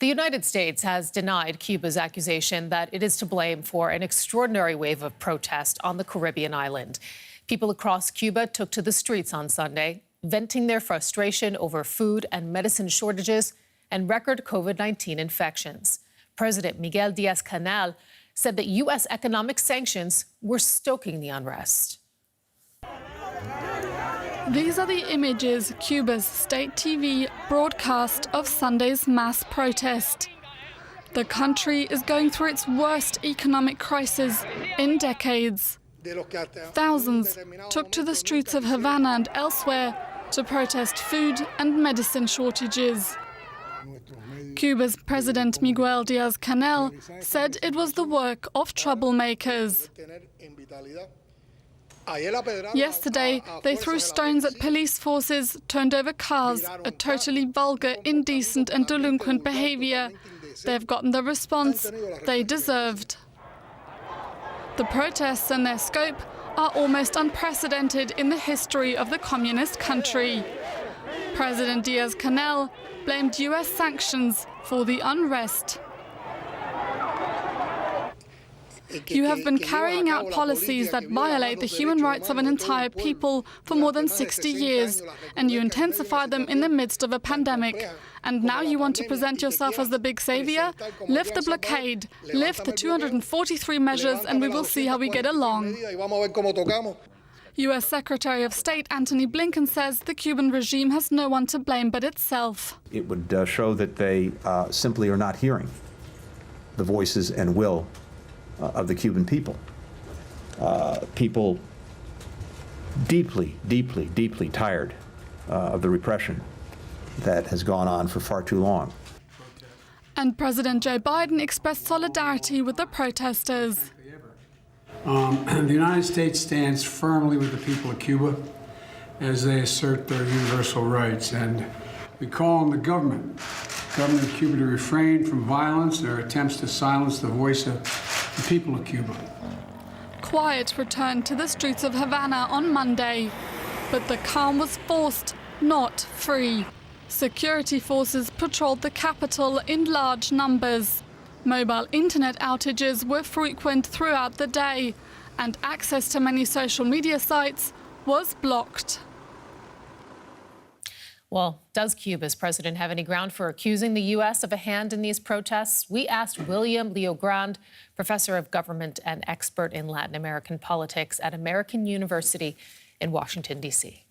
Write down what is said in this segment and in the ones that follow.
The United States has denied Cuba's accusation that it is to blame for an extraordinary wave of protest on the Caribbean island. People across Cuba took to the streets on Sunday, venting their frustration over food and medicine shortages and record COVID-19 infections. President Miguel Diaz-Canel said that U.S. economic sanctions were stoking the unrest. These are the images Cuba's state TV broadcast of Sunday's mass protest. The country is going through its worst economic crisis in decades. Thousands took to the streets of Havana and elsewhere to protest food and medicine shortages. Cuba's President Miguel Diaz-Canel said it was the work of troublemakers. Yesterday, they threw stones at police forces, turned over cars, a totally vulgar, indecent and delinquent behavior. They've gotten the response they deserved. The protests and their scope are almost unprecedented in the history of the communist country. President Diaz-Canel blamed U.S. sanctions for the unrest. You have been carrying out policies that violate the human rights of an entire people for more than 60 years, and you intensify them in the midst of a pandemic. And now you want to present yourself as the big savior? Lift the blockade, lift the 243 measures, and we will see how we get along. U.S. Secretary of State Antony Blinken says the Cuban regime has no one to blame but itself. It would show that they simply are not hearing the voices and will of the Cuban people. People deeply, deeply, deeply tired of the repression that has gone on for far too long. And President Joe Biden expressed solidarity with the protesters. The United States stands firmly with the people of Cuba as they assert their universal rights, and we call on the government of Cuba to refrain from violence and their attempts to silence the voice of the people of Cuba. Quiet returned to the streets of Havana on Monday, but the calm was forced, not free. Security forces patrolled the capital in large numbers. Mobile internet outages were frequent throughout the day, and access to many social media sites was blocked. Well, does Cuba's president have any ground for accusing the U.S. of a hand in these protests? We asked William Leogrand, professor of government and expert in Latin American politics at American University in Washington, D.C.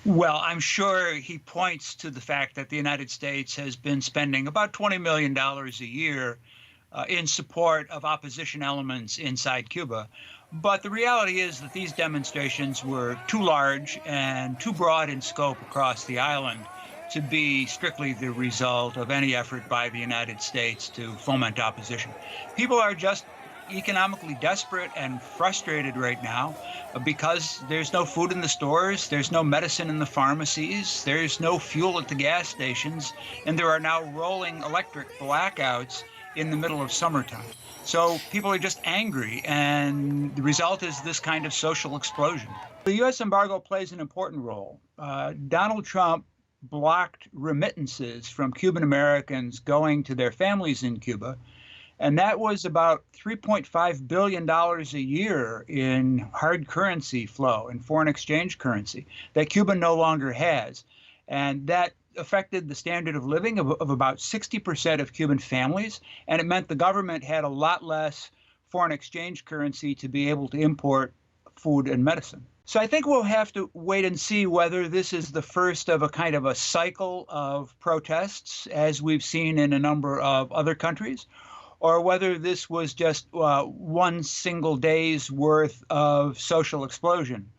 Well, I'm sure he points to the fact that the United States has been spending about $20 million a year in support of opposition elements inside Cuba. But the reality is that these demonstrations were too large and too broad in scope across the island to be strictly the result of any effort by the United States to foment opposition. People are just economically desperate and frustrated right now because there's no food in the stores, there's no medicine in the pharmacies, there's no fuel at the gas stations, and there are now rolling electric blackouts in the middle of summertime. So people are just angry, and the result is this kind of social explosion. The U.S. embargo plays an important role. Donald Trump blocked remittances from Cuban Americans going to their families in Cuba, and that was about $3.5 billion a year in hard currency flow, in foreign exchange currency, that Cuba no longer has. And that affected the standard of living of about 60% of Cuban families, and it meant the government had a lot less foreign exchange currency to be able to import food and medicine. So I think we'll have to wait and see whether this is the first of a kind of a cycle of protests, as we've seen in a number of other countries, or whether this was just one single day's worth of social explosion.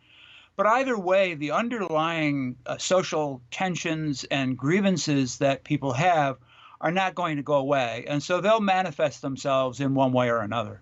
But either way, the underlying social tensions and grievances that people have are not going to go away. And so they'll manifest themselves in one way or another.